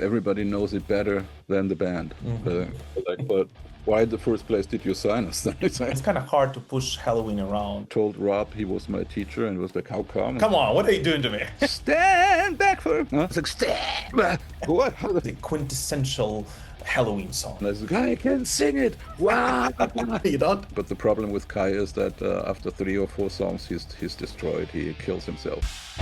Everybody knows it better than the band. But why in the first place did you sign us? It's kind of hard to push Helloween around. Told Rob he was my teacher and was like, how come? Come on, what are you doing to me? Stand back for it. It's like, stand back. What? The quintessential Helloween song. And I was like, I can sing it. Wow. You don't? But the problem with Kai is that after 3 or 4 songs, he's destroyed. He kills himself.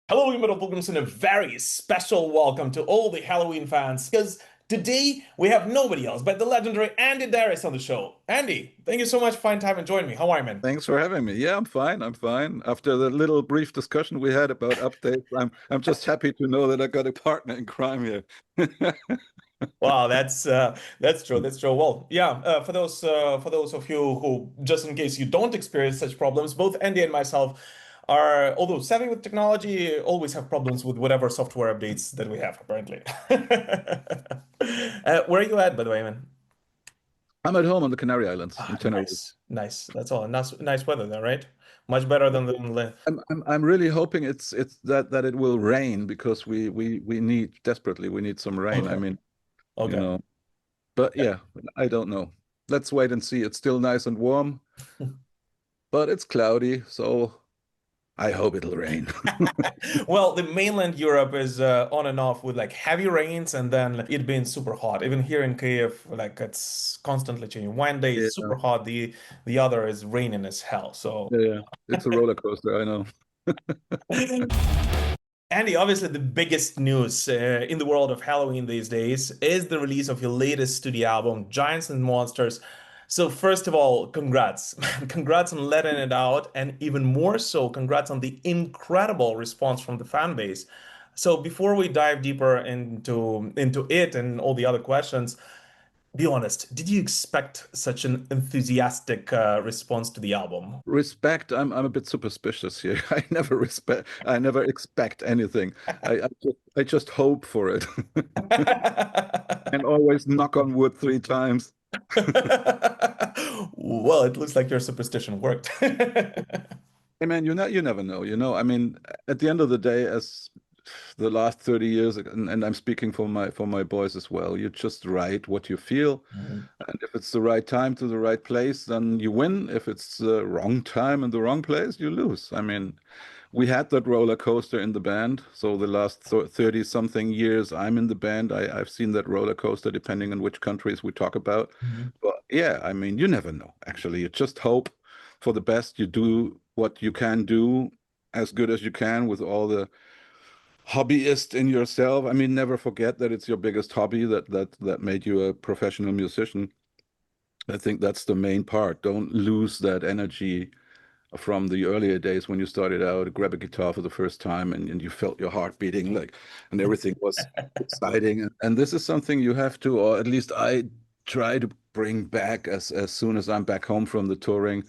Hello, metal pilgrims, and a very special welcome to all the Helloween fans, because today we have nobody else but the legendary Andi Deris on the show. Andi, thank you so much for finding time and joining me. How are you, man? Thanks for having me. Yeah, I'm fine. I'm fine. After the little brief discussion we had about updates, I'm just happy to know that I got a partner in crime here. Wow, that's true. That's true. Well, yeah. For those of you who, just in case you don't experience such problems, both Andi and myself are, although savvy with technology, always have problems with whatever software updates that we have, apparently. Where are you at, by the way, man? I'm at home on the Canary Islands in Tenerife. Nice. That's all. Nice weather there, right? Much better than the. I'm really hoping it's that it will rain, because we need desperately, we need some rain. Okay. I mean, okay. You know, but yeah, I don't know. Let's wait and see. It's still nice and warm, but it's cloudy, so I hope it'll rain. Well, the mainland Europe is on and off with like heavy rains, and then it being super hot. Even here in Kiev, like it's constantly changing. One day it's super hot, the other is raining as hell. So yeah, it's a roller coaster, I know. Andi, obviously the biggest news in the world of Helloween these days is the release of your latest studio album, Giants and Monsters. So first of all, congrats. Congrats on letting it out, and even more so, congrats on the incredible response from the fan base. So before we dive deeper into it and all the other questions, be honest, did you expect such an enthusiastic response to the album? Respect, I'm a bit superstitious here. I never expect anything. I just hope for it. And always knock on wood 3 times. Well, it looks like your superstition worked. Hey man, you never know. I mean, at the end of the day, as the last 30 years, and I'm speaking for my boys as well, you just write what you feel. And if it's the right time to the right place, then you win. If it's the wrong time and the wrong place, you lose. I mean, we had that roller coaster in the band. So the last 30 something years I'm in the band, I've seen that roller coaster, depending on which countries we talk about. But yeah, I mean, you never know. Actually, you just hope for the best. You do what you can do as good as you can with all the hobbyist in yourself. I mean, never forget that it's your biggest hobby that made you a professional musician. I think that's the main part. Don't lose that energy from the earlier days when you started out, grab a guitar for the first time, and you felt your heart beating, like, and everything was exciting. And this is something you have to, or at least I try to bring back as soon as I'm back home from the touring.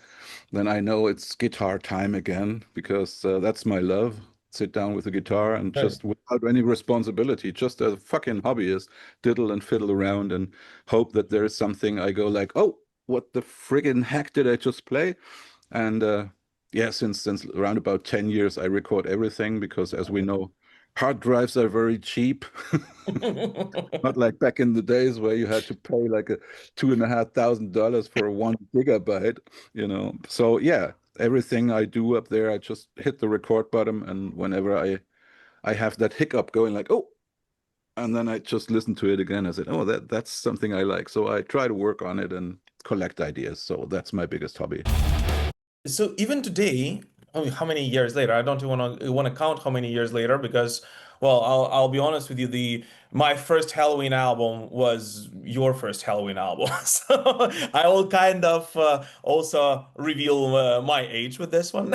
Then I know it's guitar time again, because that's my love. Sit down with the guitar and just without any responsibility, just a fucking hobbyist, diddle and fiddle around and hope that there is something I go like, oh, what the friggin' heck did I just play? And yeah, since around about 10 years, I record everything, because as we know, hard drives are very cheap. Not like back in the days where you had to pay like a $2,500 for 1 gigabyte, So yeah, everything I do up there, I just hit the record button, and whenever I have that hiccup going like, oh, and then I just listen to it again. I said, oh, that's something I like. So I try to work on it and collect ideas. So that's my biggest hobby. So even today, I mean, how many years later? I don't want to count how many years later, because, well, I'll be honest with you. My first Helloween album was your first Helloween album, so I will kind of also reveal my age with this one.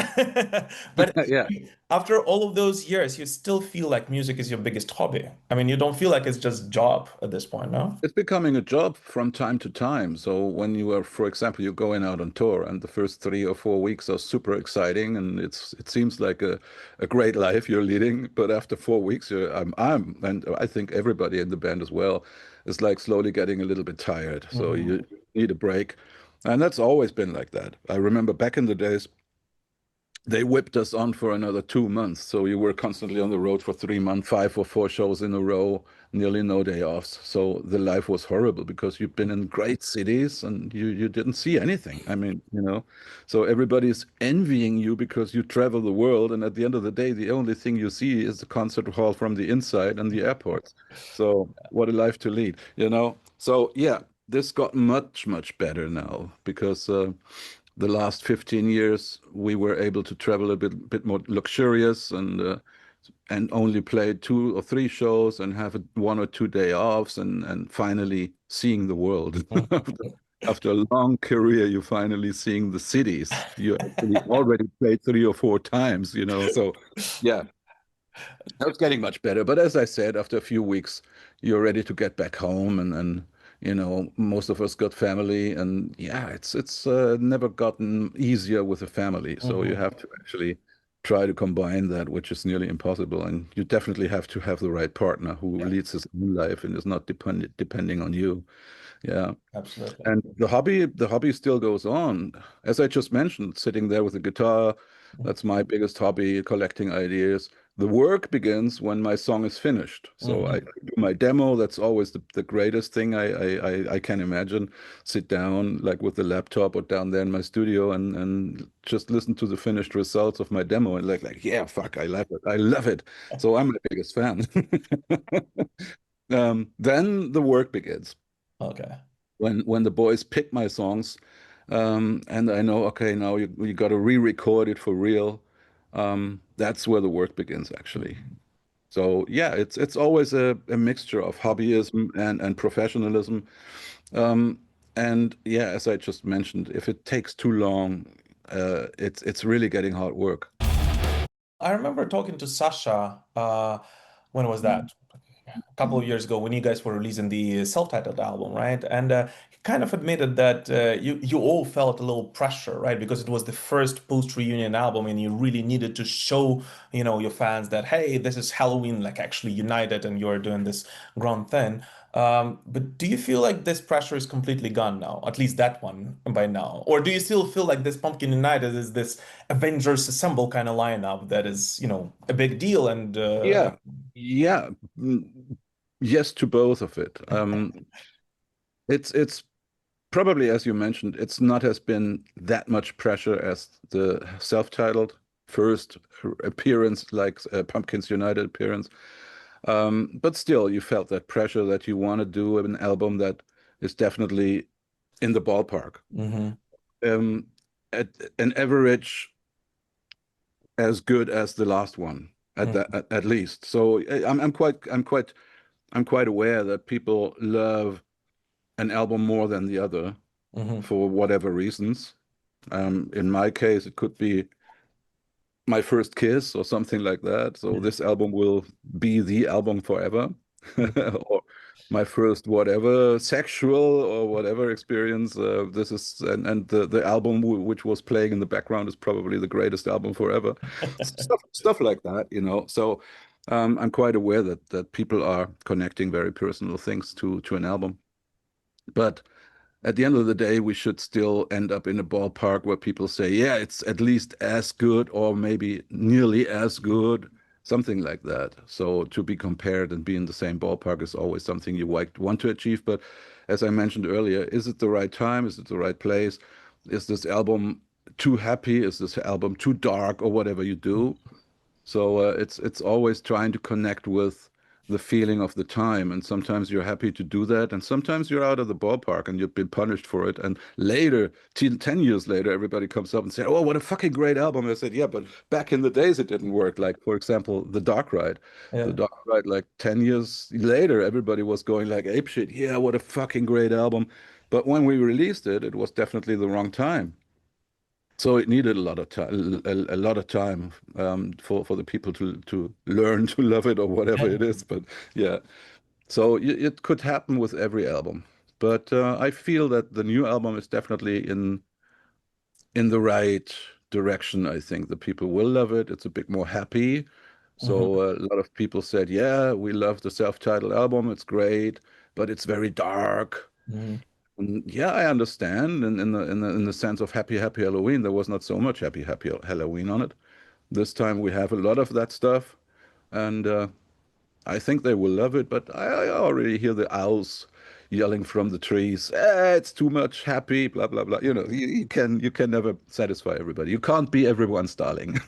But yeah. After all of those years, you still feel like music is your biggest hobby. I mean, you don't feel like it's just job at this point, no? It's becoming a job from time to time. So when you are, for example, you're going out on tour, and the first 3 or 4 weeks are super exciting, and it seems like a great life you're leading. But after 4 weeks, and I think everybody in the band as well is like slowly getting a little bit tired. So you need a break, and that's always been like that. I remember back in the days, they whipped us on for another 2 months. So you were constantly on the road for 3 months, 5 or 4 shows in a row, nearly no day offs. So the life was horrible because you've been in great cities and you didn't see anything. I mean, so everybody's envying you because you travel the world, and at the end of the day, the only thing you see is the concert hall from the inside and the airports. So what a life to lead. So yeah, this got much, much better now because the last 15 years we were able to travel a bit more luxurious and only play 2 or 3 shows and have 1 or 2 day offs and finally seeing the world. After a long career, you're finally seeing the cities you actually already played 3 or 4 times. So yeah, it's getting much better. But as I said, after a few weeks, you're ready to get back home, and most of us got family, and yeah, it's never gotten easier with a family. So you Hmm. have to actually try to combine that, which is nearly impossible. And you definitely have to have the right partner who Yeah, leads his own life and is not depending on you. Yeah. absolutely. And the hobby still goes on. As I just mentioned, sitting there with a guitar, that's my biggest hobby, collecting ideas. The work begins when my song is finished. So I Hmm. do my demo. That's always the greatest thing I can imagine. Sit down like with the laptop or down there in my studio and just listen to the finished results of my demo and like yeah, fuck, I love it. I love it. So I'm my biggest fan. Then the work begins Okay. when the boys pick my songs, and I know, okay, now you got to re-record it for real. That's where the work begins, actually. So yeah, it's always a mixture of hobbyism and professionalism. Um, and yeah, as I just mentioned, if it takes too long, it's really getting hard work. I remember talking to Sasha, when was that? A couple of years ago when you guys were releasing the self-titled album, right? And he kind of admitted that you all felt a little pressure, right? Because it was the first post-reunion album, and you really needed to show, your fans that, hey, this is Helloween, like actually united, and you're doing this grand thing. But do you feel like this pressure is completely gone now? At least that one by now, or do you still feel like this Pumpkin United is this Avengers Assemble kind of lineup that is, a big deal and Yeah, yeah. Yes to both of it. It's probably, as you mentioned, it's not has been that much pressure as the self-titled first appearance, like Pumpkins United appearance. But still, you felt that pressure that you want to do an album that is definitely in the ballpark. Mhm. Um, at an average as good as the last one, at least. So I'm quite aware that people love an album more than the other Mhm. for whatever reasons. In my case, it could be my first kiss or something like that. So this album will be the album forever. Mhm. Or my first whatever sexual or whatever experience. This is and the album which was playing in the background is probably the greatest album forever. Stuff like that. So I'm quite aware that people are connecting very personal things to an album. But at the end of the day, we should still end up in a ballpark where people say, yeah, it's at least as good or maybe nearly as good, something like that. So to be compared and be in the same ballpark is always something you want to achieve. But as I mentioned earlier, is it the right time? Is it the right place? Is this album too happy? Is this album too dark or whatever you do? So it's always trying to connect with the feeling of the time, and sometimes you're happy to do that, and sometimes you're out of the ballpark and you've been punished for it. And later, 10 years later, everybody comes up and says, "Oh, what a fucking great album!" I said, "Yeah, but back in the days, it didn't work." Like, for example, The Dark Ride. The Yeah. Dark Ride, like 10 years later, everybody was going like ape shit. Yeah, what a fucking great album! But when we released it, it was definitely the wrong time. So it needed a lot of time, a lot of time for the people to learn to love it or whatever it is. But yeah, so it could happen with every album. But I feel that the new album is definitely in the right direction. I think the people will love it. It's a bit more happy. So Mhm. a lot of people said, "Yeah, we love the self-titled album. It's great, but it's very dark." Mhm. Yeah, I understand. And in the sense of Happy Happy Halloween, there was not so much Happy Happy Halloween on it. This time we have a lot of that stuff, and I think they will love it. But I already hear the owls yelling from the trees. It's too much happy, blah blah blah. You can never satisfy everybody. You can't be everyone's darling.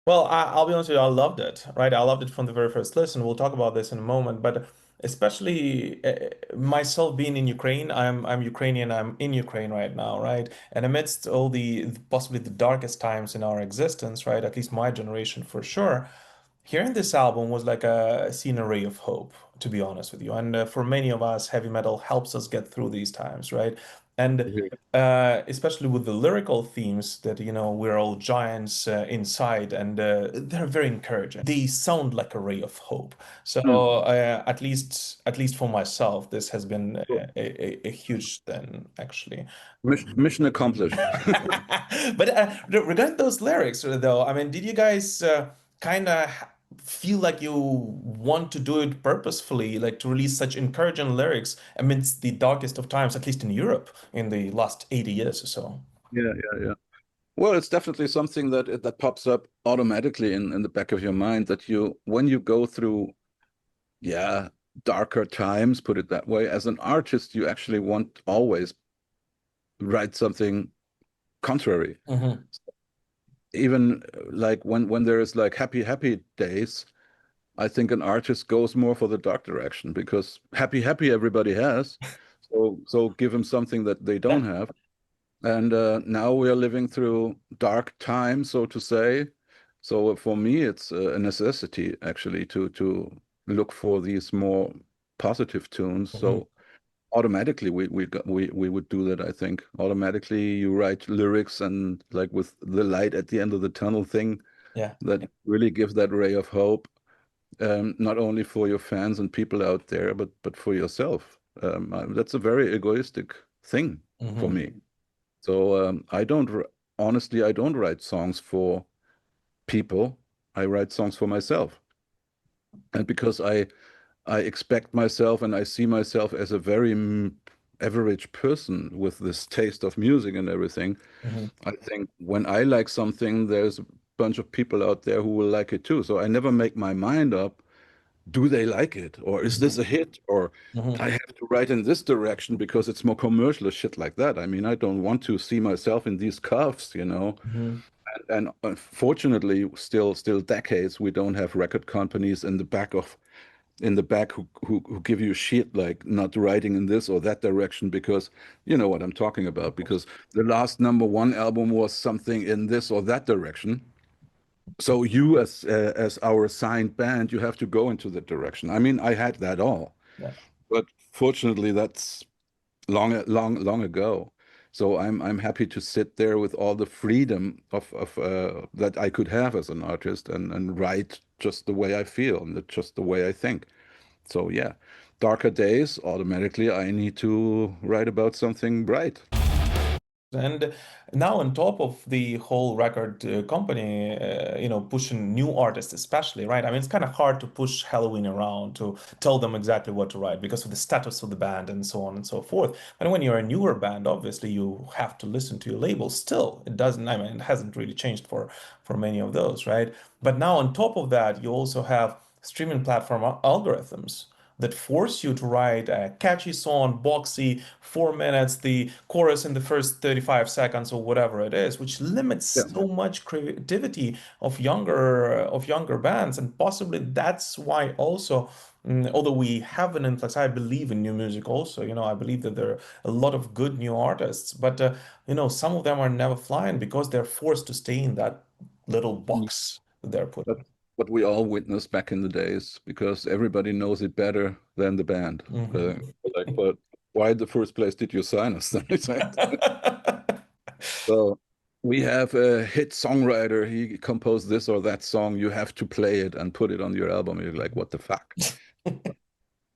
Well, I'll be honest with you, I loved it, right? I loved it from the very first listen. We'll talk about this in a moment, but especially myself being in Ukraine, I'm Ukrainian, I'm in Ukraine right now, right? And amidst all the possibly the darkest times in our existence, right? At least my generation for sure, hearing this album was like seeing a ray of hope, to be honest with you. And for many of us, heavy metal helps us get through these times, right? And especially with the lyrical themes that, we're all giants inside, and they're very encouraging. They sound like a ray of hope. So Mm. at least for myself, this has been Cool. a huge thing, actually. Mission accomplished. But regarding those lyrics, though, I mean, did you guys kind of feel like you want to do it purposefully, like to release such encouraging lyrics amidst the darkest of times, at least in Europe, in the last 80 years or so? Yeah, yeah, yeah. Well, it's definitely something that pops up automatically in the back of your mind that when you go through, yeah, darker times, put it that way, as an artist, you actually want always write something contrary. Hmm. Even like when there is like happy days, I think an artist goes more for the dark direction because happy everybody has. So give them something that they don't Yeah. have. And now we are living through dark times, so to say. So for me, it's a necessity actually to look for these more positive tunes. Hmm. So automatically we would do that, I think. Automatically you write lyrics and like with the light at the end of the tunnel thing Yeah. that really gives that ray of hope, not only for your fans and people out there, but for yourself. That's a very egoistic thing for Hmm. me. So honestly, I don't write songs for people. I write songs for myself. And because I expect myself and I see myself as a very average person with this taste of music and everything, Hmm. I think when I like something, there's a bunch of people out there who will like it too. So I never make my mind up, do they like it? Or is this Hmm. a hit? Or Hmm. I have to write in this direction because it's more commercial or shit like that. I mean, I don't want to see myself in these cuffs. Hmm. And unfortunately, still decades, we don't have record companies in the back who give you shit like not writing in this or that direction because you know what I'm talking about. Because the last number one album was something in this or that direction. So you as our assigned band, you have to go into that direction. I mean, I had that all, Yeah. but fortunately, that's long ago. So I'm happy to sit there with all the freedom of that I could have as an artist and write just the way I feel and just the way I think. So yeah, darker days, automatically I need to write about something bright. And now, on top of the whole record company, pushing new artists, especially, right? I mean, it's kind of hard to push Halloween around to tell them exactly what to write because of the status of the band and so on and so forth. And when you're a newer band, obviously, you have to listen to your label. Still, it doesn't, I mean, it hasn't really changed for many of those, right? But now, on top of that, you also have streaming platform algorithms that force you to write a catchy song, boxy, 4 minutes, the chorus in the first 35 seconds or whatever it is, which limits Yeah. so much creativity of younger bands. And possibly that's why also, although we have an influx, I believe in new music also. I believe that there are a lot of good new artists, but some of them are never flying because they're forced to stay in that little box that they're put That's what we all witnessed back in the days because everybody knows it better than the band. Uh, in. like, but why in the first place did you sign us? Then it's like, so we have a hit songwriter. He composed this or that song. You have to play it and put it on your album. You're like, what the fuck?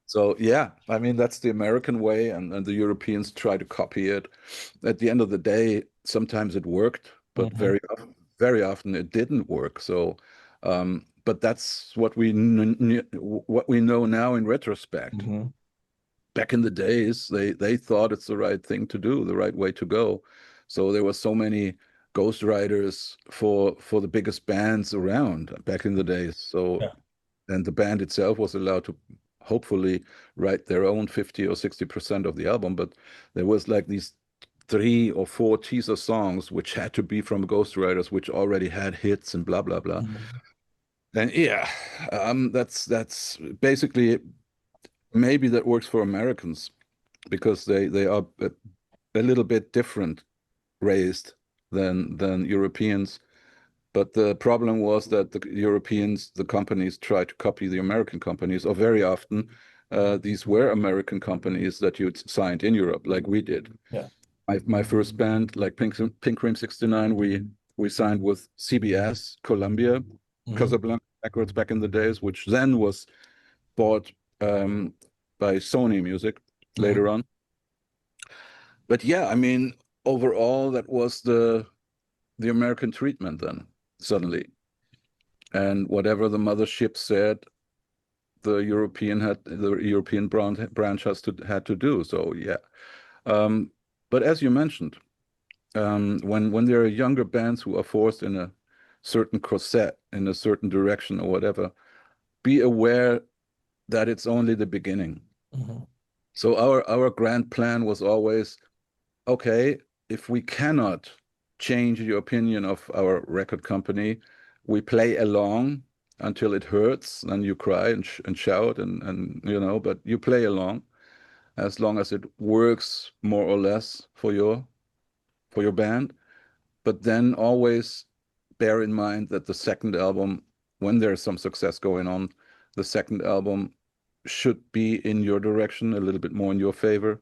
So yeah, I mean that's the American way, and the Europeans try to copy it. At the end of the day, sometimes it worked, but Mhm. very often it didn't work. So, but that's what we know now in retrospect. Mhm. back in the days, they thought it's the right thing to do, the right way to go. So there were so many ghostwriters for the biggest bands around back in the days. So, Yeah. and the band itself was allowed to hopefully write their own 50 or 60% of the album, but there was like these 3 or 4 teaser songs which had to be from ghostwriters which already had hits and blah blah blah. Mhm. And yeah, that's basically, maybe that works for Americans because they are a little bit different raised than Europeans. But the problem was that the Europeans, the companies, try to copy the American companies, or very often these were American companies that you'd signed in Europe, like we did. Yeah. My first band, like Pink Cream 69, we signed with CBS, Columbia, Mhm. Casablanca Records back in the days, which then was bought um, by Sony Music later Mhm. on. But yeah, I mean, overall, that was the American treatment then, suddenly. And whatever the mothership said, the European branch had to do. So yeah. Um, but as you mentioned, when there are younger bands who are forced in a certain corset, in a certain direction or whatever, be aware that it's only the beginning. Mhm. So our grand plan was always, okay, if we cannot change the opinion of our record company, we play along until it hurts, then you cry and shout and but you play along as long as it works more or less for your band. But then always bear in mind that the second album, when there's some success going on, the second album should be in your direction, a little bit more in your favor.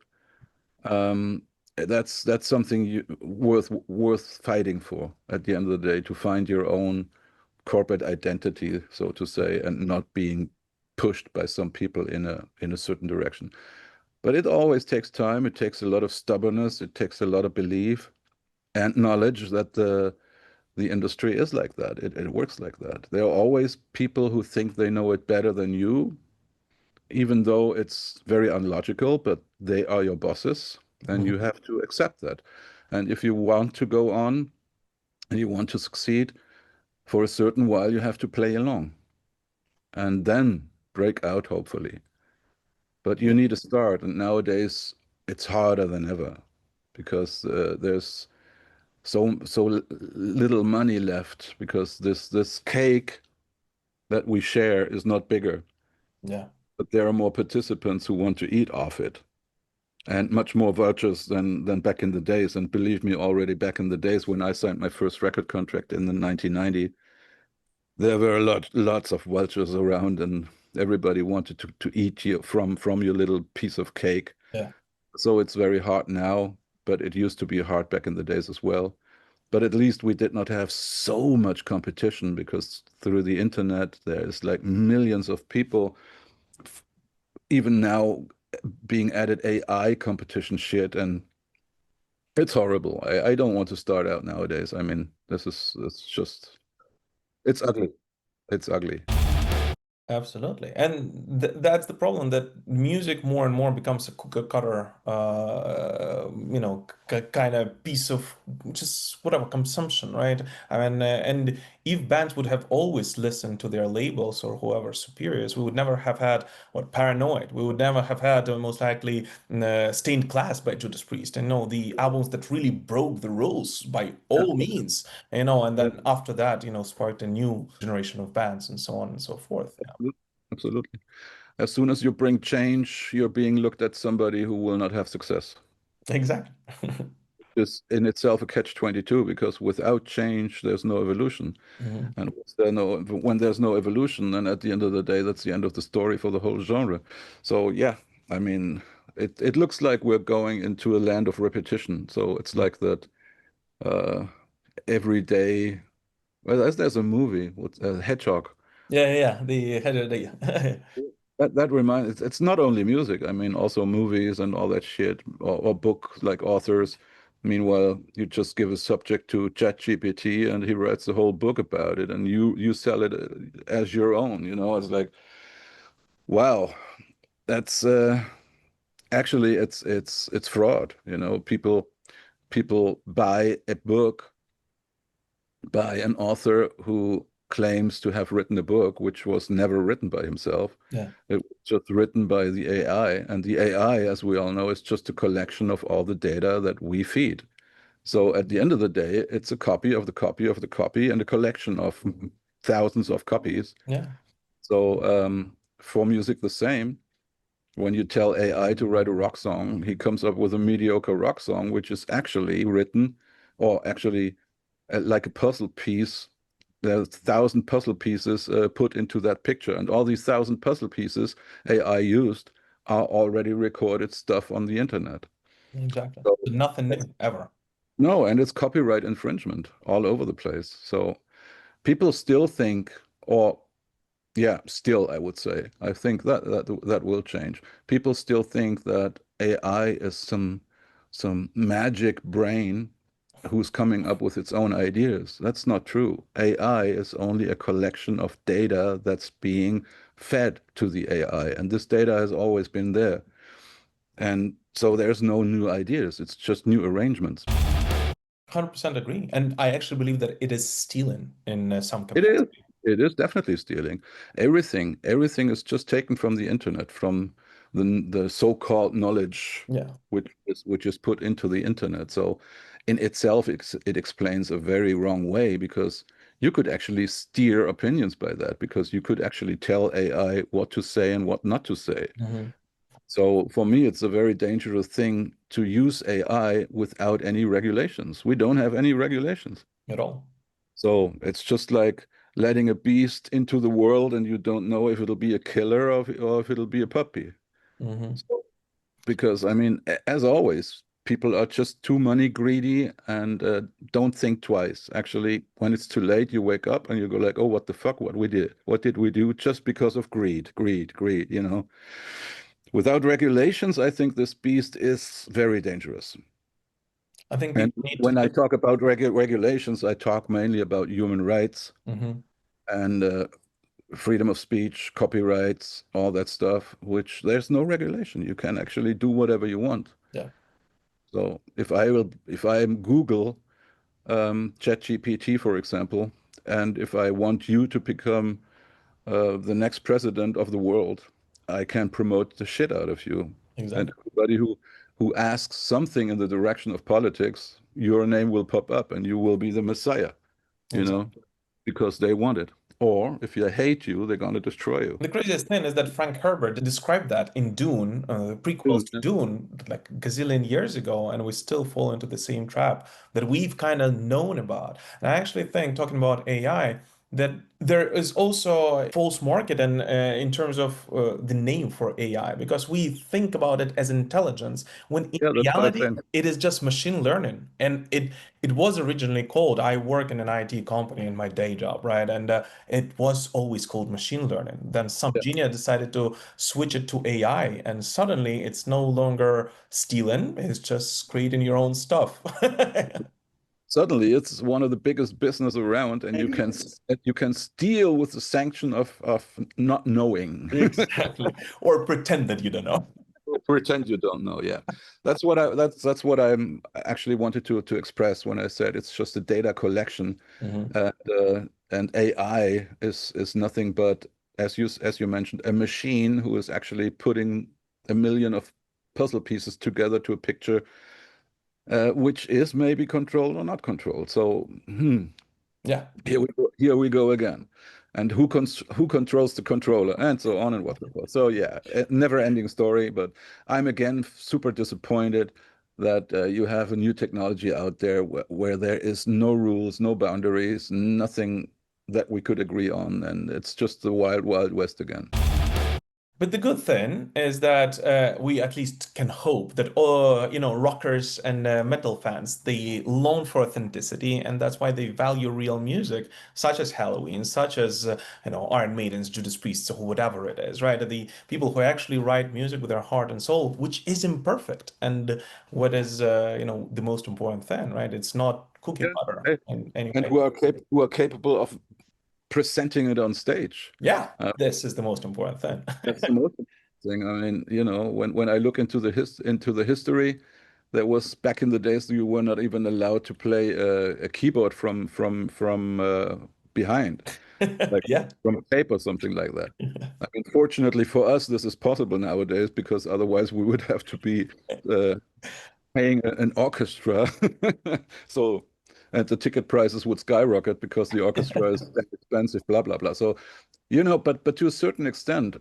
Um, that's something worth fighting for at the end of the day, to find your own corporate identity, so to say, and not being pushed by some people in a certain direction. But it always takes time. It takes a lot of stubbornness. It takes a lot of belief and knowledge that the industry is like that. It works like that. There are always people who think they know it better than you, even though it's very unlogical, but they are your bosses, and Mhm. you have to accept that. And if you want to go on and you want to succeed for a certain while, you have to play along and then break out, hopefully. But you Yeah. need a start, and nowadays it's harder than ever because there's little money left because this cake that we share is not bigger, Yeah. but there are more participants who want to eat off it, and much more vultures than back in the days. And believe me, already back in the days when I signed my first record contract in the 1990, there were lots of vultures around, and everybody wanted to eat you from your little piece of cake. Yeah. So it's very hard now, but it used to be hard back in the days as well. But at least we did not have so much competition because through the internet, there's like millions of people, even now being added AI competition shit, and it's horrible. I don't want to start out nowadays. I mean, it's just, it's ugly. It's ugly. Absolutely. And th that's the problem, that music more and more becomes a cookie cutter, k kind of piece of just whatever consumption, right? I mean, and if bands would have always listened to their labels or whoever superiors, we would never have had what Paranoid. We would never have had most likely Stained Class by Judas Priest. And no, the albums that really broke the rules by Yeah, all means, and then after that, sparked a new generation of bands and so on and so forth. Yeah. absolutely. Absolutely. As soon as you bring change, you're being looked at somebody who will not have success. Exactly. Is in itself a catch-22 because without change, there's no evolution. Mhm. And when there's no evolution, then at the end of the day, that's the end of the story for the whole genre. So yeah, I mean, it looks like we're going into a land of repetition. So it's like that uh, every day. Well, there's a movie with Hedgehog. Yeah, yeah, yeah. The head of the That reminds, it's not only music. I mean, also movies and all that shit, or book like authors. Meanwhile, you just give a subject to ChatGPT and he writes the whole book about it, and you sell it as your own. It's like, wow, that's Actually, it's fraud. You know, people buy a book by an author who claims to have written a book which was never written by himself. Yeah, It was just written by the AI, and the AI, as we all know, is just a collection of all the data that we feed. So at the end of the day, it's a copy of the copy of the copy and a collection of thousands of copies. yeah, So for music, the same. When you tell AI to write a rock song, he comes up with a mediocre rock song, which is actually written, or actually like a puzzle piece. There's 1,000 puzzle pieces put into that picture, and all these 1,000 puzzle pieces AI used are already recorded stuff on the internet. exactly. So So nothing it's, new ever. no, and it's copyright infringement all over the place. So people still think, or yeah, still, I would say, I think that will change. People still think that AI is some magic brain who's coming up with its own ideas. That's not true. AI is only a collection of data that's being fed to the AI, and this data has always been there. And so there's no new ideas. It's just new arrangements. 100% agree. And I actually believe that it is stealing in some It is. capacity. It is definitely stealing. Everything is just taken from the internet, from the so-called knowledge Yeah. which is put into the internet. So in itself, it explains a very wrong way because you could actually steer opinions by that because you could actually tell AI what to say and what not to say. Hmm. So for me, it's a very dangerous thing to use AI without any regulations. We don't have any regulations. At all. So it's just like letting a beast into the world and you don't know if it'll be a killer or if it'll be a puppy. Hmm. So, because I mean, as always, people are just too money greedy and don't think twice. Actually, when it's too late, you wake up and you go like, "Oh, what the fuck? What did we do just because of greed, greed, greed?" You know. Without regulations, I think this beast is very dangerous. I think And people need to when I think. talk about regulations, I talk mainly about human rights Hmm. and freedom of speech, copyrights, all that stuff, which there's no regulation. You can actually do whatever you want. Yeah, So if I Google ChatGPT, for example, and if I want you to become the next president of the world, I can promote the shit out of you. And exactly. everybody who asks something in the direction of politics, your name will pop up and you will be the messiah, you know, Exactly. because they want it. Or if they hate you, they're going to destroy you. The craziest thing is that Frank Herbert described that in Dune, the prequels Dude, to Dune, like a gazillion years ago, and we still fall into the same trap that we've kind of known about. And I actually think, talking about AI, that there is also a false market and in terms of the name for AI, because we think about it as intelligence, when in yeah, that's what I reality think. it is just machine learning. And it was originally called, I work in an IT company in my day job, right? And it was always called machine learning. Then some Yeah. genius decided to switch it to AI, and suddenly it's no longer stealing, it's just creating your own stuff. Suddenly, it's one of the biggest business around, and you can steal with the sanction of not knowing. Exactly. Or pretend that you don't know. Pretend you don't know. Yeah, that's what I'm actually wanted to express when I said it's just a data collection, Hmm. and AI is nothing but as you mentioned a machine who is actually putting a million of puzzle pieces together to a picture, which is maybe controlled or not controlled. So Yeah. here we go again. And who controls the controller and so on and what so forth. So yeah, a never-ending story. But I'm again super disappointed that you have a new technology out there where there is no rules, no boundaries, nothing that we could agree on, and it's just the wild, wild west again. But the good thing is that we at least can hope that rockers and metal fans, they long for authenticity, and that's why they value real music, such as Halloween, such as Iron Maidens, Judas Priests, or whatever it is, right? The people who actually write music with their heart and soul, which is imperfect, and what is the most important thing, right? It's not cookie Yeah. cutter Hey, in any and way. who are capable of presenting it on stage. Yeah, Uh, this is the most important thing. That's the most. thing. I mean, when I look into the history, there was back in the days you were not even allowed to play a keyboard from behind, like Yeah. from a tape or something like that. I mean, fortunately for us, this is possible nowadays because otherwise we would have to be uh, paying an orchestra. So, and the ticket prices would skyrocket because the orchestra is that expensive, blah blah blah. So, but to a certain extent,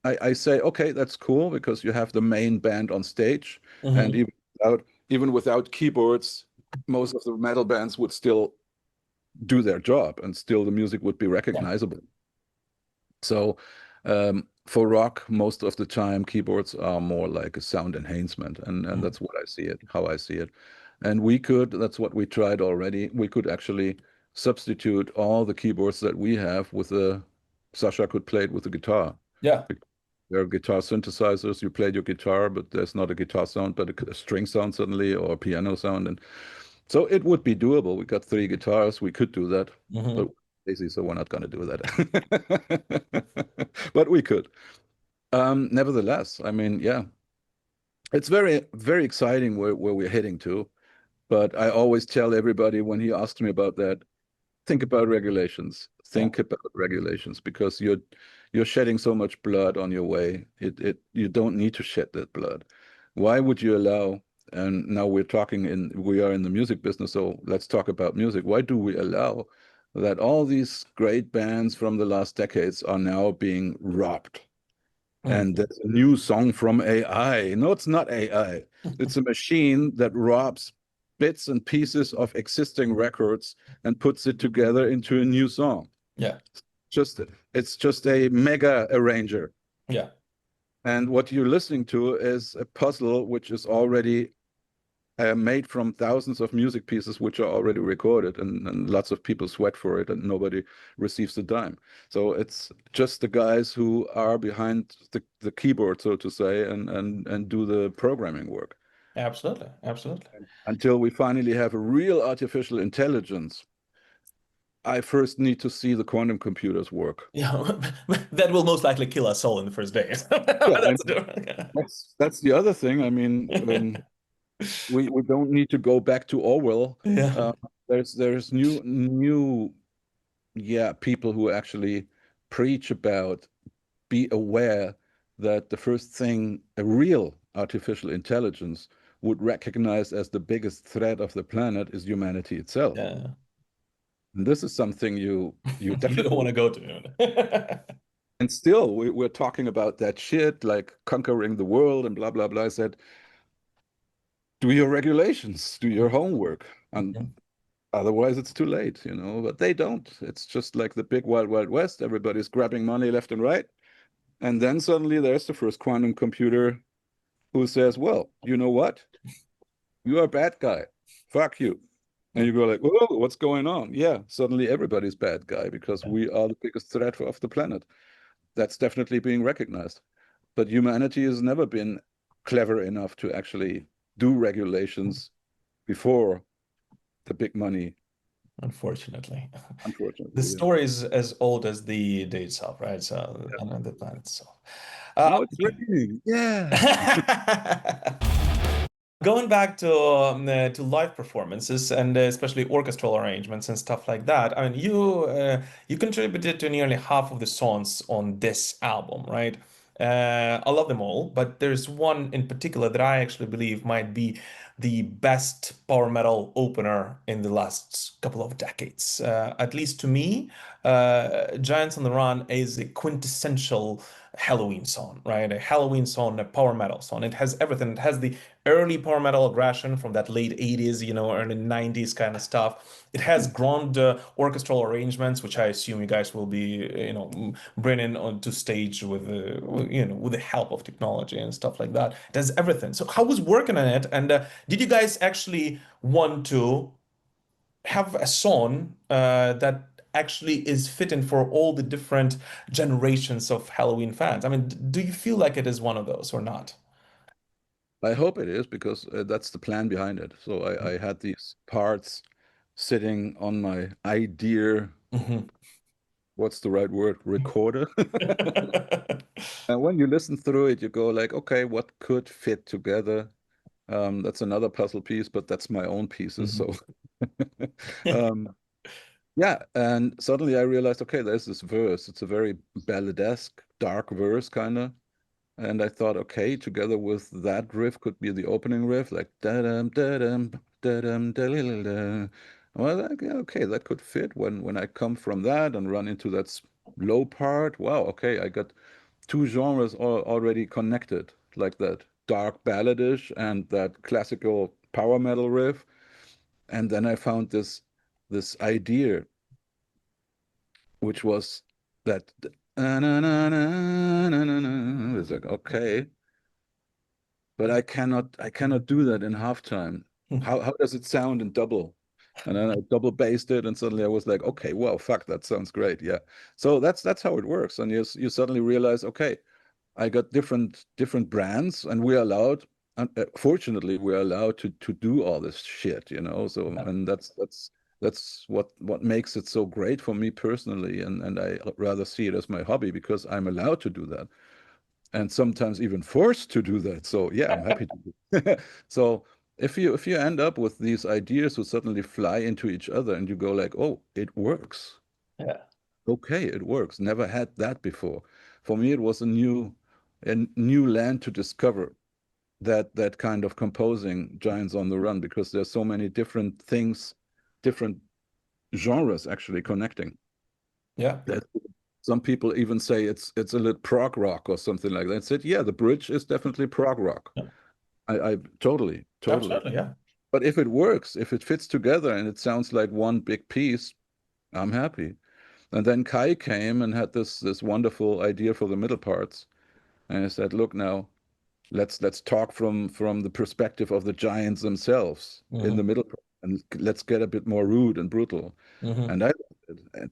I say, okay, that's cool because you have the main band on stage, and Hmm. even without keyboards, most of the metal bands would still do their job, and still the music would be Yeah. recognizable. So for rock, most of the time, keyboards are more like a sound enhancement, and Mhm. that's what I see it, how I see it. And that's what we tried already. We could actually substitute all the keyboards that we have with a Sasha could play it with a guitar. Yeah. There are guitar synthesizers. You played your guitar, but there's not a guitar sound, but a string sound suddenly, or a piano sound. And so it would be doable. We got three guitars. We could do that, but Hmm. we're lazy, so we're not going to do that. But we could. Nevertheless, I mean, yeah, it's very, very exciting where we're heading to. But I always tell everybody when he asks me about that, think about regulations. Yeah. Think about regulations because you're shedding so much blood on your way. You don't need to shed that blood. Why would you allow, and now we are in the music business, so let's talk about music. Why do we allow that all these great bands from the last decades are now being robbed? And Mhm. there's a new song from AI. No, it's not AI. It's a machine that robs bits and pieces of existing records and puts it together into a new song. Yeah. Just it's just a mega arranger. Yeah. And what you're listening to is a puzzle which is already made from thousands of music pieces which are already recorded, and lots of people sweat for it, and nobody receives a dime. So it's just the guys who are behind the keyboard, so to say, and do the programming work. Absolutely. Absolutely. Until we finally have a real artificial intelligence, I first need to see the quantum computers work. Yeah. That will most likely kill us all in the first days. Yeah, and That's that's the other thing. I mean, we don't need to go back to Orwell. yeah. Uh, there's new yeah, people who actually preach about, be aware that the first thing a real artificial intelligence would recognize as the biggest threat of the planet is humanity itself. Yeah. And this is something you You don't want definitely, to go to. and still we're talking about that shit like conquering the world and blah blah blah. I said, do your regulations, do your homework, and otherwise it's too late. But they don't. It's just like the big wild wild west. Everybody's grabbing money left and right. And then suddenly there's the first quantum computer who says, well, you know what? You are a bad guy. Fuck you. And you go like, whoa, what's going on? Yeah, suddenly everybody's bad guy because we are the biggest threat of the planet. That's definitely being recognized. But humanity has never been clever enough to actually do regulations before the big money, Unfortunately. The unfortunately. story is as old as the day itself, right? So, Yeah. and the planet itself. Now it's raining. Yeah. Going back to live performances and especially orchestral arrangements and stuff like that. I mean, you contributed to nearly half of the songs on this album, right? I love them all, but there's one in particular that I actually believe might be the best power metal opener in the last couple of decades. At least to me, Giants on the Run is a quintessential Helloween song, right? A Helloween song, a power metal song. It has everything. It has the early power metal aggression from that late 80s, early 90s kind of stuff. It has grand orchestral arrangements, which I assume you guys will be, bringing onto stage with the help of technology and stuff like that. It has everything. So how was working on it? And did you guys actually want to have a song that actually is fitting for all the different generations of Halloween fans? I mean, do you feel like it is one of those or not? I hope it is because that's the plan behind it. So I had these parts sitting on my idea Mhm. what's the right word? Recorder. And when you listen through it, you go like, okay, what could fit together? That's another puzzle piece, but that's my own pieces. Mhm. So um, yeah, and suddenly I realized, okay, there's this verse. It's a very balladesque, dark verse kind of. And I thought, okay, together with that riff could be the opening riff, like da-dum, da-dum, da-dum, da-li-li-la. Well, like, yeah, okay, that could fit when I come from that and run into that low part. Wow, okay, I got two genres already connected, like that dark balladish and that classical power metal riff. And then I found this idea, which was that na na na na na na na. It's like, okay, but I cannot do that in halftime. How does it sound in double? And then I double bassed it, and suddenly I was like, okay, well, fuck, that sounds great. Yeah. So that's how it works. And you suddenly realize, okay, I got different brands, and we're allowed. And fortunately, we're allowed to do all this shit, you know. So Yeah. and that's what makes it so great for me personally, and I rather see it as my hobby because I'm allowed to do that and sometimes even forced to do that. So yeah, I'm happy to do. So if you end up with these ideas who suddenly fly into each other and you go like, oh, it works. Yeah. Okay, it works. Never had that before. For me, it was a new land to discover that kind of composing Giants on the Run because there's so many different things, different genres actually connecting. Yeah. That some people even say it's a little prog rock or something like that. I said, yeah, the bridge is definitely prog rock. Yeah. I totally. Absolutely. Yeah. But if it works, if it fits together and it sounds like one big piece, I'm happy. And then Kai came and had this wonderful idea for the middle parts. And I said, look now, let's talk from the perspective of the giants themselves in the Hmm. middle part, and let's get a bit more rude and brutal. Hmm. And I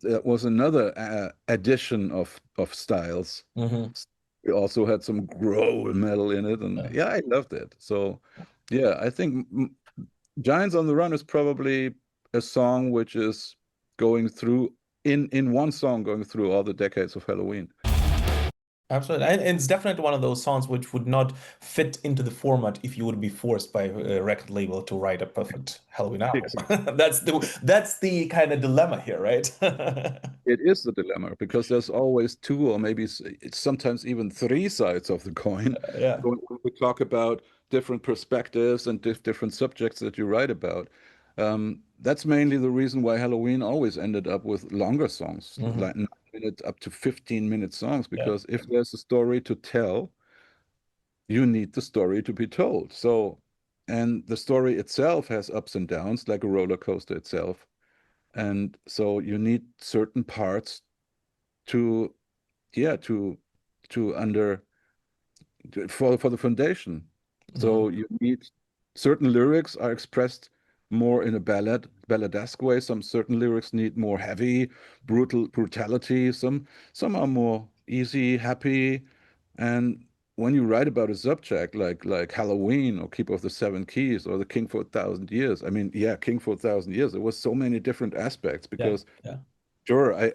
it was another addition of styles. Hmm. We also had some growl metal in it, and Yeah. yeah, I loved it. So yeah, I think Giants on the Run is probably a song which is going through in one song going through all the decades of Halloween. Absolutely. And it's definitely one of those songs which would not fit into the format if you would be forced by a record label to write a perfect Halloween album. Exactly. That's the kind of dilemma here, right? It is the dilemma because there's always two or maybe it's sometimes even three sides of the coin. Yeah. When we talk about different perspectives and different subjects that you write about, that's mainly the reason why Halloween always ended up with longer songs, Hmm. like 9 minute up to 15-minute songs, Yeah. because if there's a story to tell, you need the story to be told. So, and the story itself has ups and downs, like a roller coaster itself. And so you need certain parts to yeah to under for the foundation. So Hmm. you need certain lyrics are expressed more in a balladesque way. Some certain lyrics need more heavy, brutality. Some are more easy, happy. And when you write about a subject like Halloween or Keeper of the Seven Keys or the King for 1,000 Years, I mean, yeah, King for 1,000 Years, there was so many different aspects Yeah. because Yeah. sure,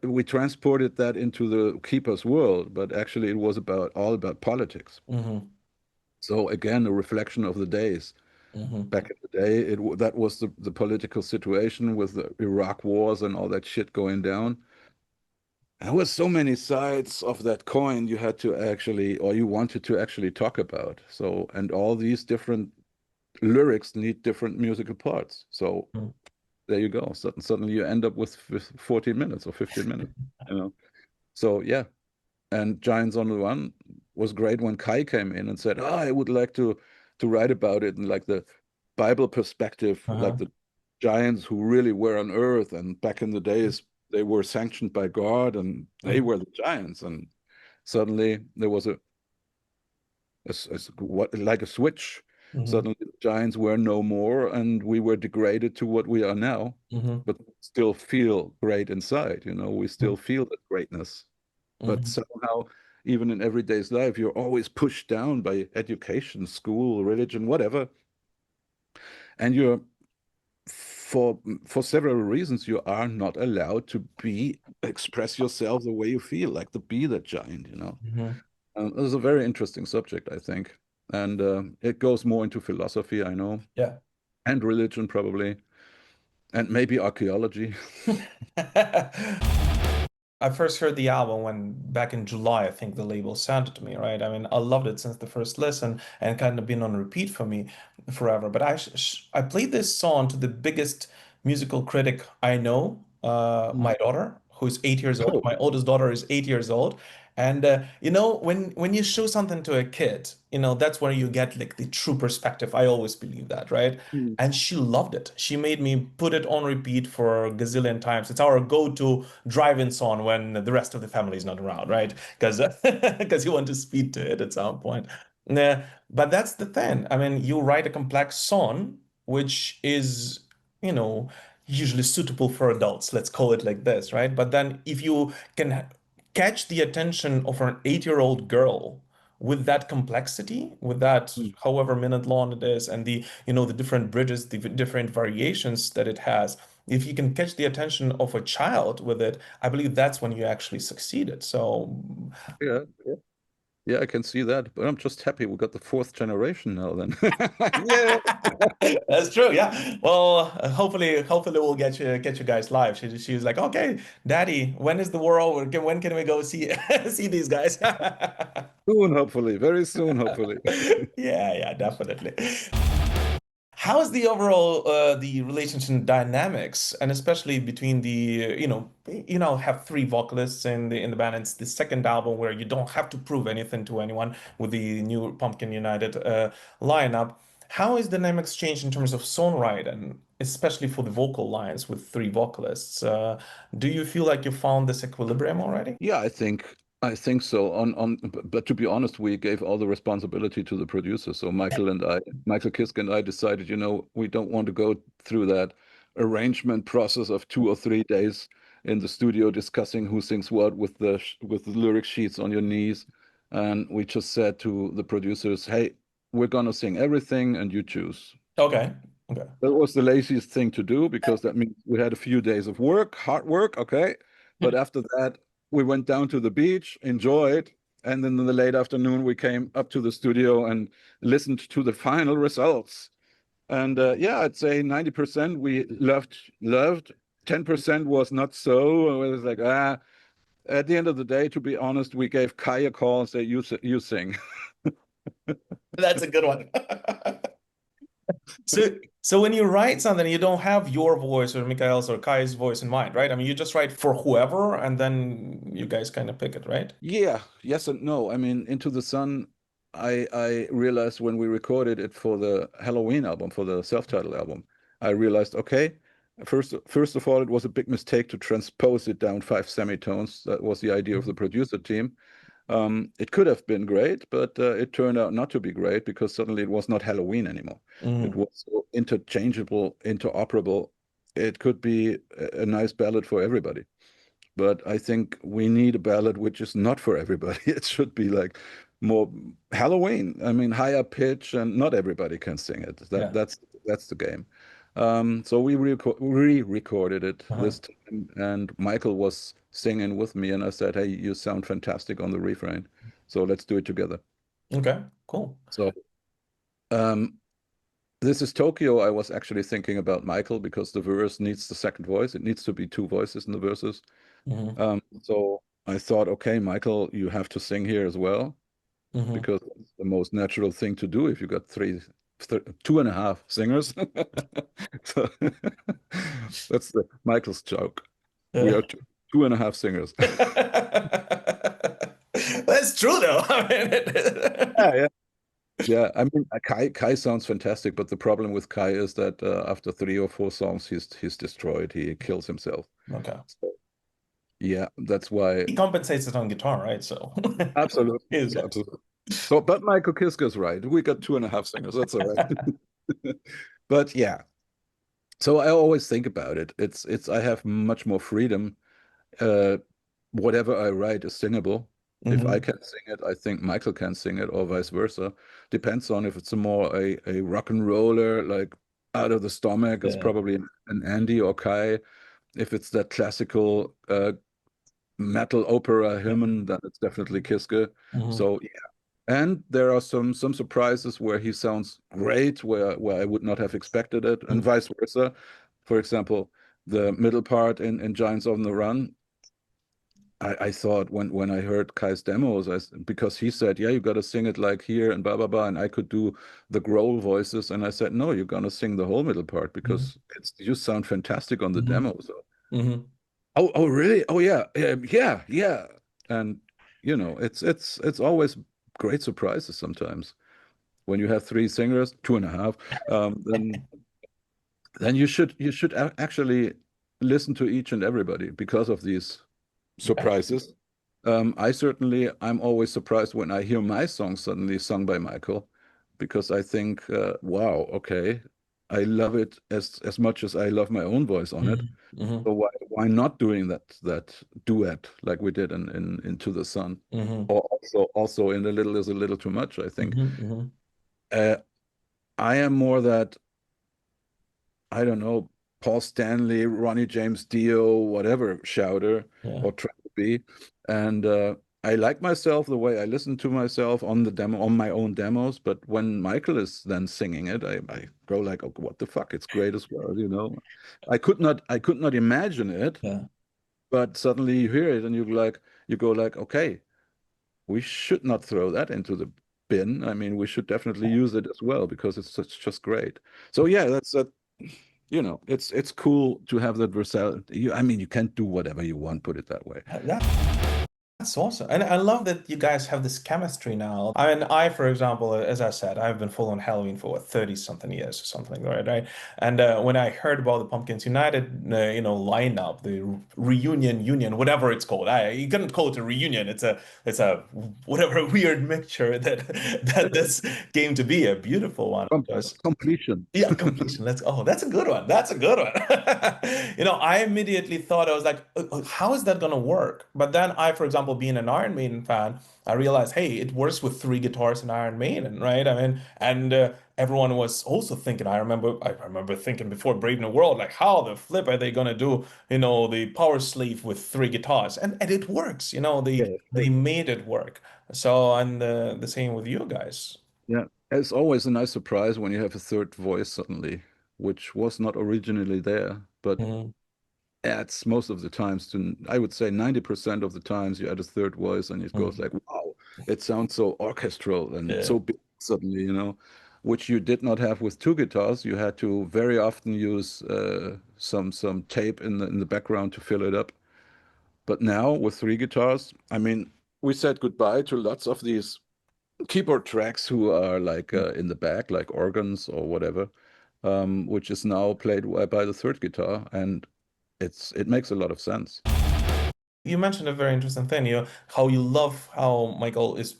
we transported that into the keeper's world, but actually it was all about politics. Hmm. So again, a reflection of the days. Hmm. Back in the day, that was the political situation with the Iraq wars and all that shit going down. There was so many sides of that coin you had to actually, or you wanted to actually talk about. So, and all these different lyrics need different musical parts. So there you go. Suddenly you end up with 14 minutes or 15 minutes, you know. So yeah, and Giants on the Run was great when Kai came in and said, "Oh, I would like to write about it in like the Bible perspective, like Uh-huh. the giants who really were on Earth, and back in the days they were sanctioned by God, and they Hmm. were the giants." And suddenly there was what like a switch. Hmm. Suddenly the giants were no more, and we were degraded to what we are now, Hmm. but still feel great inside. You know, we still feel that greatness. But Hmm. somehow, even in everyday's life, you're always pushed down by education, school, religion, whatever, and you're for several reasons, you are not allowed to express yourself the way you feel, like to be that giant, you know. Hmm. This is a very interesting subject, I think, and it goes more into philosophy, I know, Yeah. and religion probably, and maybe archaeology. I first heard the album when back in July, I think the label sent it to me, right? I mean, I loved it since the first listen and kind of been on repeat for me forever. But I played this song to the biggest musical critic I know, Mm. my daughter, who's 8 years old. Oh, My oldest daughter is 8 years old. And you know, when you show something to a kid, you know, that's where you get like the true perspective. I always believe that, right? mm. And she loved it. She made me put it on repeat for a gazillion times. It's our go-to drive-in song when the rest of the family is not around, right? Because because you want to speed to it at some point. Nah, but that's the thing. I mean, you write a complex song, which is, you know, usually suitable for adults. Let's call it like this, right? But then if you can catch the attention of an 8-year-old girl with that complexity, with that Mm. however minute long it is, and the the different bridges, the different variations that it has. If you can catch the attention of a child with it, I believe that's when you actually succeeded. So Yeah, yeah, yeah, I can see that, but I'm just happy we got the fourth generation now then. Yeah. that's true. Yeah. Well, hopefully we'll get you guys live. She was like, okay, Daddy, when is the war over? When can we go see see these guys? Soon, hopefully, very soon, hopefully. Yeah, yeah, definitely. How is the overall the relationship dynamics, and especially between the have three vocalists in the band. It's the second album where you don't have to prove anything to anyone with the new Pumpkin United lineup. How is the dynamics changed in terms of songwriting, especially for the vocal lines with three vocalists? Do you feel like you found this equilibrium already? Yeah, I think so. But to be honest, we gave all the responsibility to the producer. So Michael Kiske and I decided, we don't want to go through that arrangement process of 2 or 3 days in the studio discussing who sings what with the lyric sheets on your knees. And we just said to the producers, hey, we're gonna sing everything and you choose. Okay. Okay. That was the laziest thing to do because that means we had a few days of work, hard work, okay. But after that, we went down to the beach, enjoyed, and then in the late afternoon, we came up to the studio and listened to the final results. And yeah, I'd say 90% we loved. 10% was not so. It was like, at the end of the day, to be honest, we gave Kai a call and say, you sing. That's a good one. So when you write something, you don't have your voice or Mikhail's or Kai's voice in mind, right? I mean, you just write for whoever, and then you guys kind of pick it, right? Yeah, yes and no. I mean, Into the Sun, I realized when we recorded it for the Halloween album, for the self-titled album, I realized, okay, first of all, it was a big mistake to transpose it down 5 semitones. That was the idea of the producer team. It could have been great, but it turned out not to be great because suddenly it was not Halloween anymore. It Mm, was so interchangeable, interoperable. It could be a nice ballad for everybody. But I think we need a ballad which is not for everybody. It should be like more Halloween. I mean, higher pitch, and not everybody can sing it. yeah. That's the game. So we re-recorded it Uh-huh. this time, and Michael was singing with me, and I said, "Hey, you sound fantastic on the refrain, so let's do it together." Okay, cool. So um, this is Tokyo. I was actually thinking about Michael because the verse needs the second voice. It needs to be two voices in the verses. Hmm. So I thought, okay, Michael, you have to sing here as well Hmm. because it's the most natural thing to do if you got two and a half singers. So that's the Michael's joke. We Yeah. are two and a half singers. That's true though. I Yeah, mean, yeah. Yeah, I mean, Kai sounds fantastic, but the problem with Kai is that after 3 or 4 songs, he's destroyed. He kills himself. okay. So, yeah, that's why. He compensates it on guitar, right? So Absolutely, he's good. absolutely. So, but Michael Kiske is right. We got two and a half singers. That's all right. But yeah, so I always think about it. I have much more freedom. Uh, Whatever I write is singable. If I Hmm. can sing it, I think Michael can sing it, or vice versa. Depends on if it's a more a rock and roller, like out of the stomach, it's Yeah. probably an Andi or Kai. If it's that classical metal opera Yeah. hymn, then it's definitely Kiske. Mhm. So yeah. And there are some surprises where he sounds great, where I would not have expected it, and Mhm. vice versa. For example, the middle part in Giants on the Run, I thought when I heard Kai's demos, because he said, yeah, you got to sing it like here and blah blah blah, and I could do the growl voices, and I said, no, you're gonna sing the whole middle part Mhm. because you sound fantastic on the Mhm. demo. So, Mhm. oh really? Oh yeah, yeah, yeah. And it's always great surprises sometimes when you have three singers, two and a half. Then you should actually listen to each and everybody because of these Yeah. surprises. I'm always surprised when I hear my song suddenly sung by Michael, because I think, wow, okay, I love it as much as I love my own voice on it. Mhm. Mhm. So why not doing that duet like we did in Into the Sun, Mhm. or also in A Little Is a Little Too Much, I think. Mhm. Mhm. Uh, I am more that, I don't know, Paul Stanley, Ronnie James Dio, whatever shouter, Yeah. or try to be. And I like myself the way I listen to myself on the demo, on my own demos. But when Michael is then singing it, I go like, oh, what the fuck? It's great as well. I could not imagine it, Yeah. but suddenly you hear it and you go like, okay, we should not throw that into the bin. I mean, we should definitely use it as well because it's just great. So yeah, that's that. It's cool to have that versatility. I mean, you can't do whatever you want, put it that way. That's awesome. And I love that you guys have this chemistry now. I mean, for example, as I said, I've been following Halloween for what, 30 something years or something, right? And when I heard about the Pumpkins United, lineup, the reunion, union, whatever it's called, you couldn't call it a reunion. It's a whatever weird mixture that that this came to be a beautiful one, of course. Completion. Yeah, completion. That's a good one. That's a good one. I immediately thought, I was like, how is that gonna work? But then for example, being an Iron Maiden fan, I realized, hey, it works with three guitars in Iron Maiden, right? I mean, and everyone was also thinking, I remember thinking before Brave New World, like, how the flip are they gonna do, the Power Slave with three guitars? And it works, Yeah, they made it work. So, and the same with you guys. yeah. It's always a nice surprise when you have a third voice suddenly, which was not originally there, but Mhm. adds most of the times to, I would say 90% of the times you add a third voice and it goes Mhm. like, wow, it sounds so orchestral and Yeah. so big suddenly, which you did not have with two guitars. You had to very often use some tape in the background to fill it up. But now with three guitars, I mean, we said goodbye to lots of these keyboard tracks who are like in the back, like organs or whatever, which is now played by the third guitar, and it makes a lot of sense. You mentioned a very interesting thing, how you love how Michael is,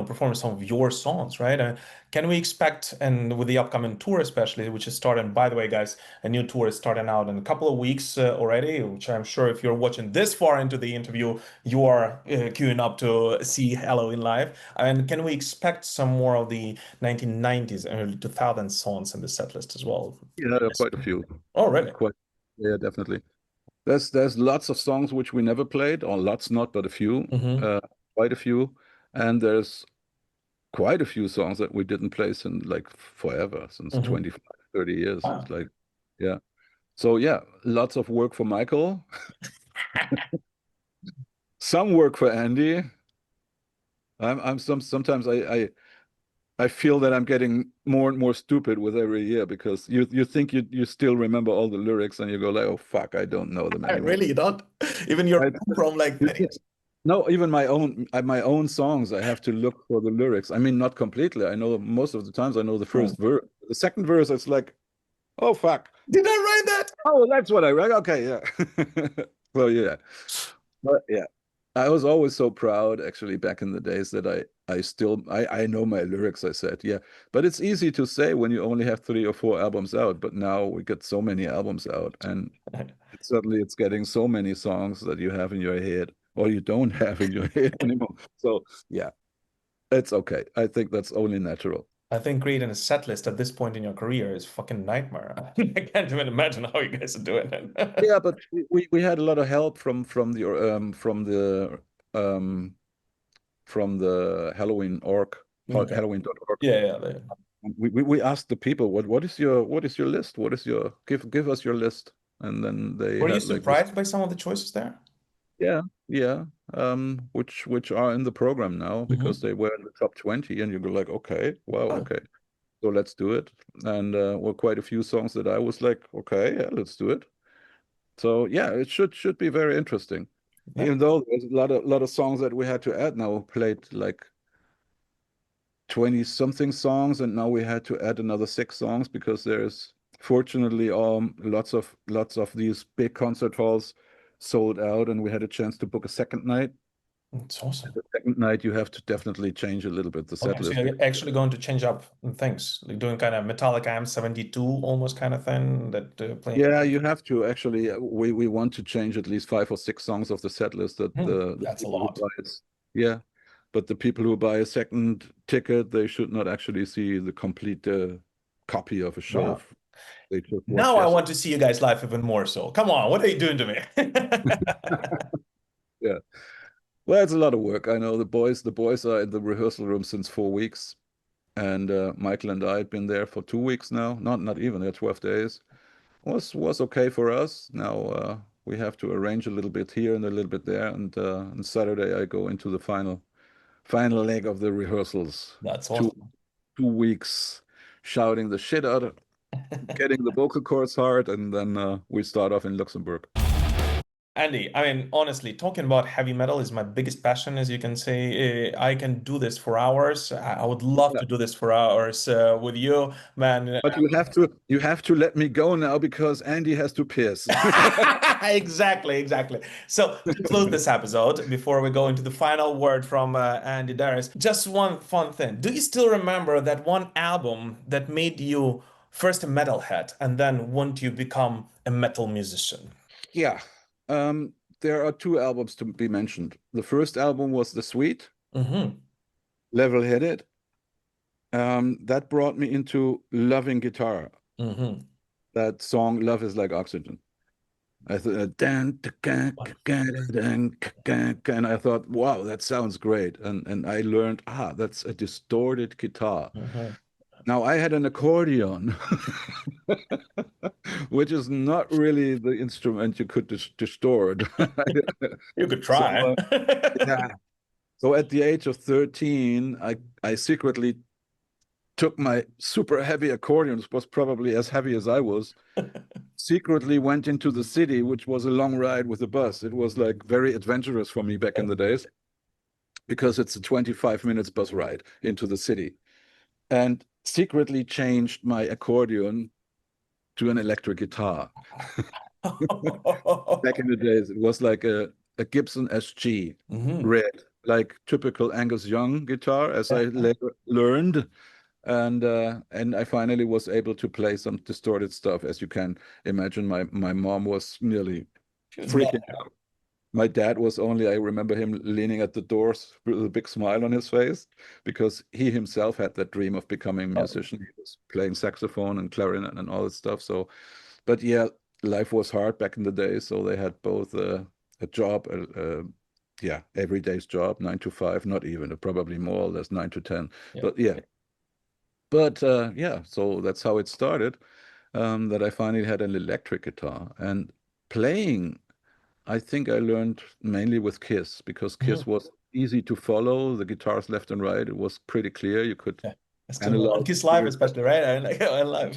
performing some of your songs, right? Can we expect, and with the upcoming tour especially, which is starting, by the way, guys, a new tour is starting out in a couple of weeks already, which I'm sure if you're watching this far into the interview, you are queuing up to see Halloween live. And can we expect some more of the 1990s and early 2000s songs in the set list as well? Yeah, there are quite a few. Oh, really? Quite, yeah, definitely. There's lots of songs which we never played, or lots not, but a few, Mm-hmm. uh, quite a few, and there's quite a few songs that we didn't play since like forever, since Mm-hmm. 25, 30 years. It's Wow. like, yeah. So yeah, lots of work for Michael, some work for Andy. Sometimes I feel that I'm getting more and more stupid with every year because you think you still remember all the lyrics and you go like, oh fuck, I don't know them I anymore. really don't. Even your I, from like yeah. No, even my own songs, I have to look for the lyrics. I mean, not completely. I know most of the times I know the Hmm. first verse. The second verse, it's like, oh fuck. Did I write that? Oh, that's what I read. Okay, yeah. So yeah. But yeah, I was always so proud actually back in the days that I know my lyrics, I said, yeah. But it's easy to say when you only have 3 or 4 albums out, but now we get so many albums out and suddenly it's getting so many songs that you have in your head or you don't have in your head anymore. So yeah, it's okay. I think that's only natural. I think creating a set list at this point in your career is fucking nightmare. I can't even imagine how you guys are doing it. Yeah, but we had a lot of help from the Halloween org, Okay. Halloween.org. Yeah, yeah. We asked the people what is your list? Give us your list. And then they Were you had like this. surprised by some of the choices there? Yeah, yeah. Which are in the program now because Hmm. they were in the top 20, and you go like, okay, wow, Oh, okay. So let's do it. And well, quite a few songs that I was like, okay, yeah, let's do it. So yeah, it should be very interesting. yeah. Even though there's a lot of songs that we had to add now, played like 20 something songs, and now we had to add another 6 songs because there's fortunately lots of these big concert halls sold out, and we had a chance to book a second night. It's awesome. The second night you have to definitely change a little bit the set Okay, so list. you're actually going to change up things, like doing kind of Metallica M72 almost kind of thing that playing. Yeah, you have to actually. We want to change at least 5 or 6 songs of the set list that the That's a people who lot. buy it. Yeah, but the people who buy a second ticket, they should not actually see the complete copy of a show. No. They just watch Now I yes. want to see you guys live even more so. Come on, what are you doing to me? Yeah. Well, it's a lot of work. I know the boys are in the rehearsal room since 4 weeks, and Michael and I had been there for 2 weeks now. Not even, they're 12 days. Was okay for us. Now we have to arrange a little bit here and a little bit there, and on Saturday I go into the final leg of the rehearsals. That's Two awesome. 2 weeks shouting the shit out of, getting the vocal cords hard, and then we start off in Luxembourg. Andy, I mean, honestly, talking about heavy metal is my biggest passion, as you can say. I can do this for hours. I would love Yeah. to do this for hours with you, man. But you have to let me go now because Andy has to piss. Exactly, exactly. So to close this episode, before we go into the final word from Andi Deris, just one fun thing. Do you still remember that one album that made you first a metalhead and then want you become a metal musician? Yeah. There are 2 albums to be mentioned. The first album was The Sweet, Mm-hmm. Level-Headed. That brought me into loving guitar. Mm-hmm. That song, Love is Like Oxygen. I thought, and I thought, wow, that sounds great. And I learned, that's a distorted guitar. Mm-hmm. Now I had an accordion, which is not really the instrument you could distort. You could So try. yeah. So at the age of 13, I secretly took my super heavy accordion, which was probably as heavy as I was, secretly went into the city, which was a long ride with the bus. It was like very adventurous for me back in the days because it's a 25 minutes bus ride into the city, and secretly changed my accordion to an electric guitar. Back in the days, it was like a Gibson SG Hmm. red, like typical Angus Young guitar, as I later learned. And I finally was able to play some distorted stuff. As you can imagine, my mom was nearly She would love freaking out. My dad was only, I remember him leaning at the doors with a big smile on his face because he himself had that dream of becoming a that. musician. He was playing saxophone and clarinet and all that stuff. So, but yeah, life was hard back in the day. So they had both a job, yeah, every day's job, 9 to 5, not even, probably more or less 9 to 10. Yeah. But yeah, yeah, so that's how it started. That I finally had an electric guitar and playing. I think I learned mainly with Kiss because Mhm. Kiss was easy to follow. The guitars left and right. It was pretty clear. You could Yeah. I still know on analyze Kiss Live, here, especially, right? I like I live.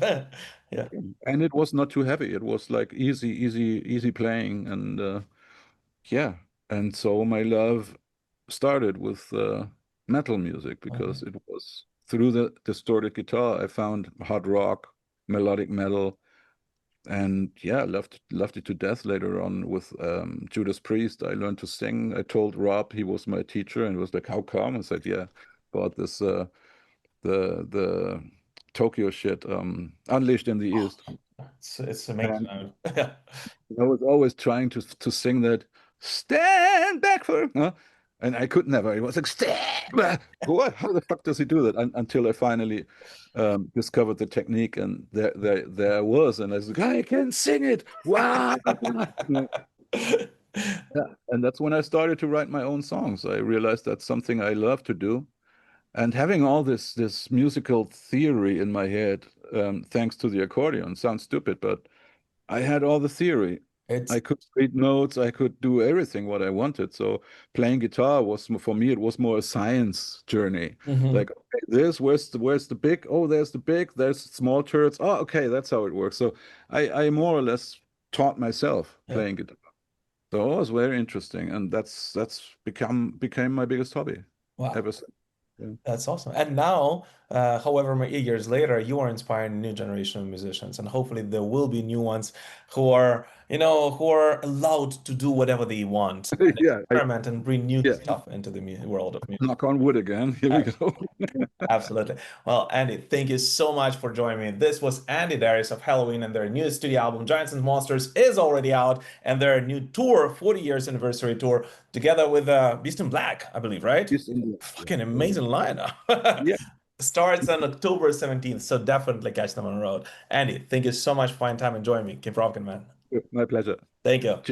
Yeah. and it was not too heavy. It was like easy playing, and yeah. And so my love started with metal music because Mhm. it was through the distorted guitar I found hard rock, melodic metal, and yeah, loved it to death. Later on with Judas Priest, I learned to sing. I told Rob, he was my teacher, and he was like, "How come?" I said, "Yeah, about this the Tokyo shit, Unleashed in the East." It's amazing. And Yeah. I was always trying to sing that "Stand back for," huh? And I could never. It was like, "Stop! What? How the fuck does he do that?" Until I finally discovered the technique, and there I was, and I was like, "I can sing it! Wow!" Yeah. And that's when I started to write my own songs. I realized that's something I love to do. And having all this musical theory in my head, thanks to the accordion, sounds stupid, but I had all the theory. I It's could read notes, I could do everything what I wanted. So playing guitar was for me, it was more a science journey. Mhm. Like, okay, this, where's the big? Oh, there's the big, there's small turrets. Oh, okay, that's how it works. So I more or less taught myself Yeah. playing guitar. So it was very interesting, and that's became my biggest hobby Wow. ever since. Yeah. That's awesome. And now, however many years later, you are inspiring a new generation of musicians, and hopefully there will be new ones who are, who are allowed to do whatever they want and Yeah, experiment and bring new yeah. stuff into the world of music. Knock on wood again. Here we go. Absolutely. Well, Andy, thank you so much for joining me. This was Andi Deris of Helloween, and their new studio album, Giants and Monsters, is already out, and their new tour, 40 years anniversary tour, together with Beast in Black, I believe, right? Yes, indeed. Yeah. Fucking amazing lineup. Yeah. Starts on October 17th, so definitely catch them on the road. Andy, thank you so much for finding time and joining me. Keep rocking, man. My pleasure. Thank you.